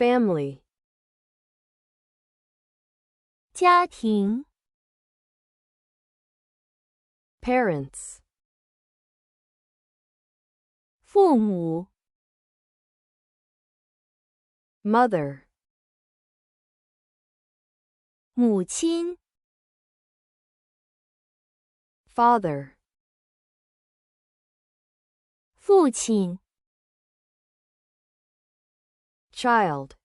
family, 家庭 parents, 父母 mother, 母亲 father, 父亲 child,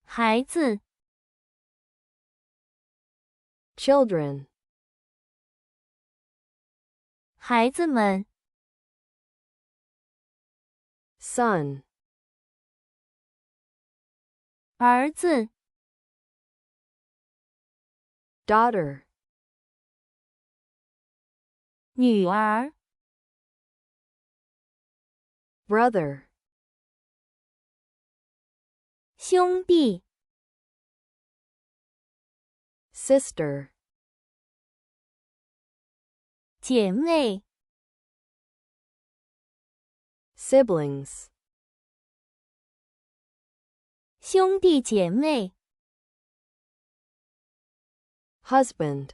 孩子 children, 孩子们 son, 儿子 daughter, 女儿 brother, 兄弟 sister, 姐妹 siblings, 兄弟姐妹 husband,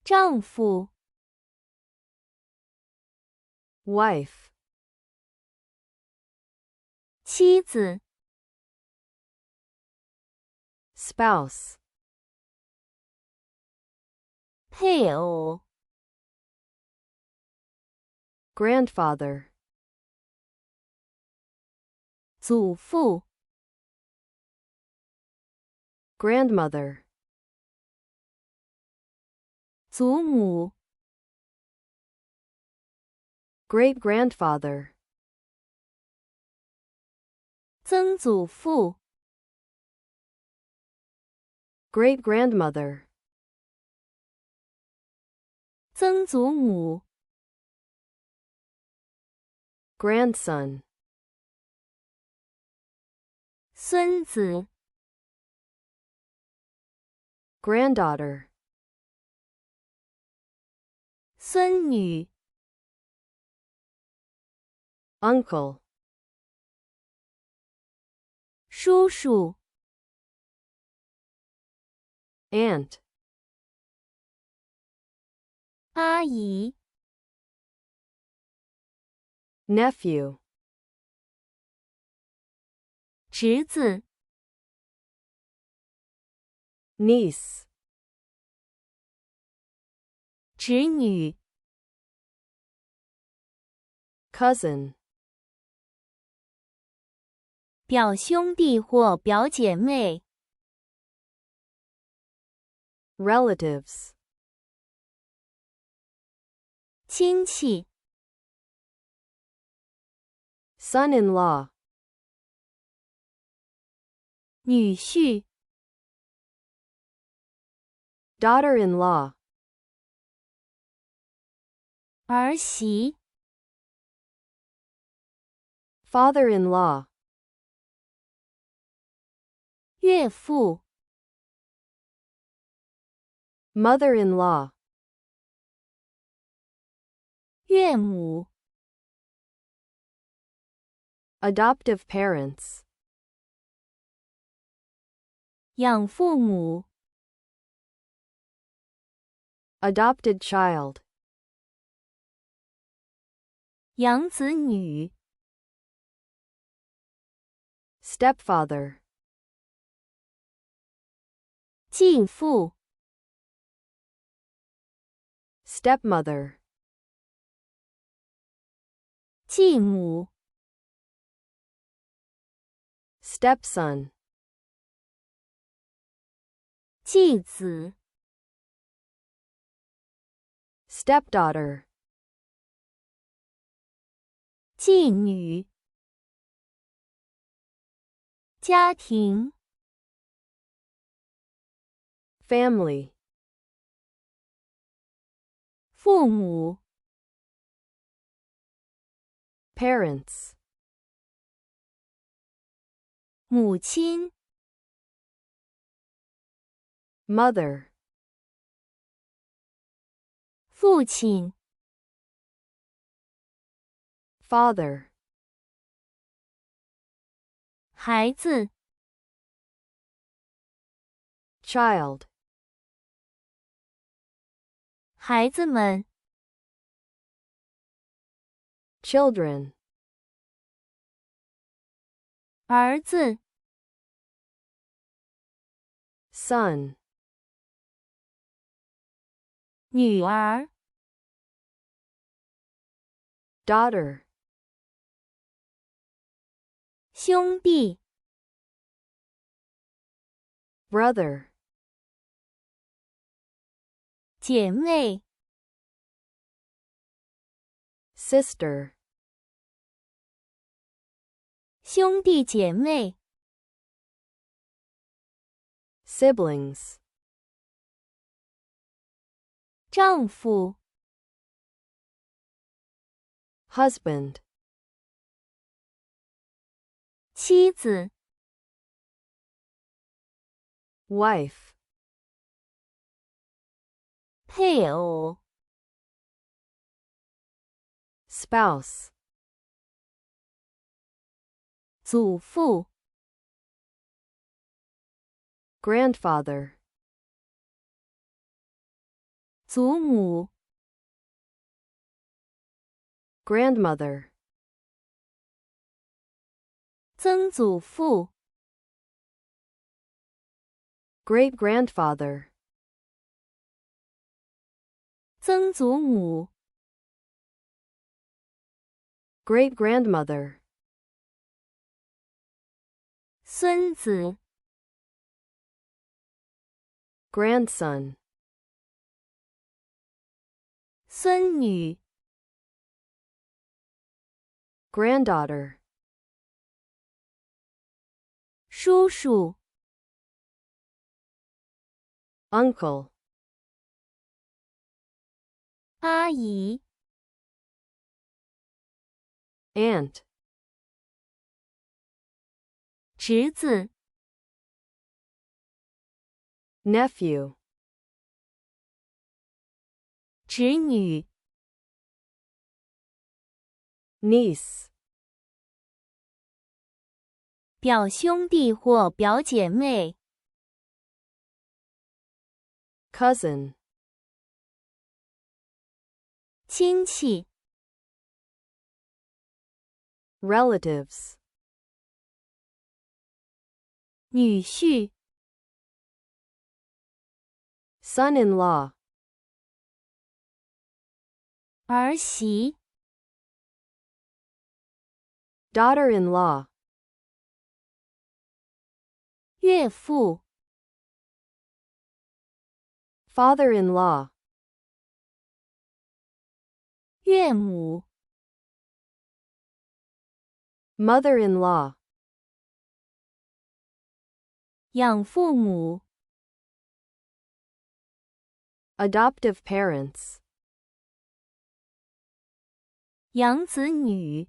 丈夫 wife, 妻子 spouse, 配偶 grandfather, 祖父 grandmother, 祖母 great-grandfather, 曾祖父 great-grandmother, 曾祖母 grandson, 孙子 granddaughter, 孙女 uncle, 叔叔 aunt, 阿姨 nephew, 侄子 niece, 侄女 cousin, 表兄弟或表姐妹 relatives, 亲戚 son-in-law, 女婿 daughter-in-law, 儿媳 father-in-law, 岳父 mother-in-law, 岳母 adoptive parents, 养父母 adopted child, 养子女 stepfather, 继父 stepmother, 继母 stepson, 继子 stepdaughter, 继女家庭 family, 父母 parents, 母亲 mother, 父亲 father, 孩子、 child, 孩子们、 children, 儿子、 son, 女儿、 daughter, 兄弟、 brother, 姐妹、 sister, 兄弟姐妹、 siblings, 丈夫、 husband, 妻子、 wife, 配偶、 spouse, 祖父、 grandfather, 祖母、 grandmother, 曾祖父、 great-grandfather, 曾祖母、 great-grandmother, 孙子、 grandson, 孙女、 granddaughter, 叔叔、 uncle, 阿姨、 aunt, 侄子、 nephew, 侄女、 niece, 表兄弟或表姐妹、 cousin, 亲戚、 relatives, 女婿、 son-in-law, 儿媳、 daughter-in-law, 岳父、 father-in-law, 岳母、 mother-in-law, 养父母、 adoptive parents, 养子女、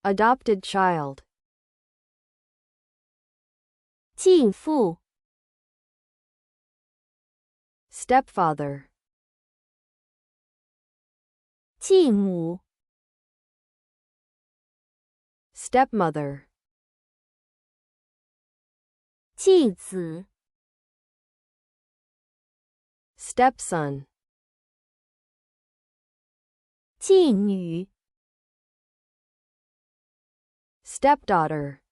adopted child, 继父、 stepfather, 继母、 stepmother, 继子、 stepson, 继女、 stepdaughter,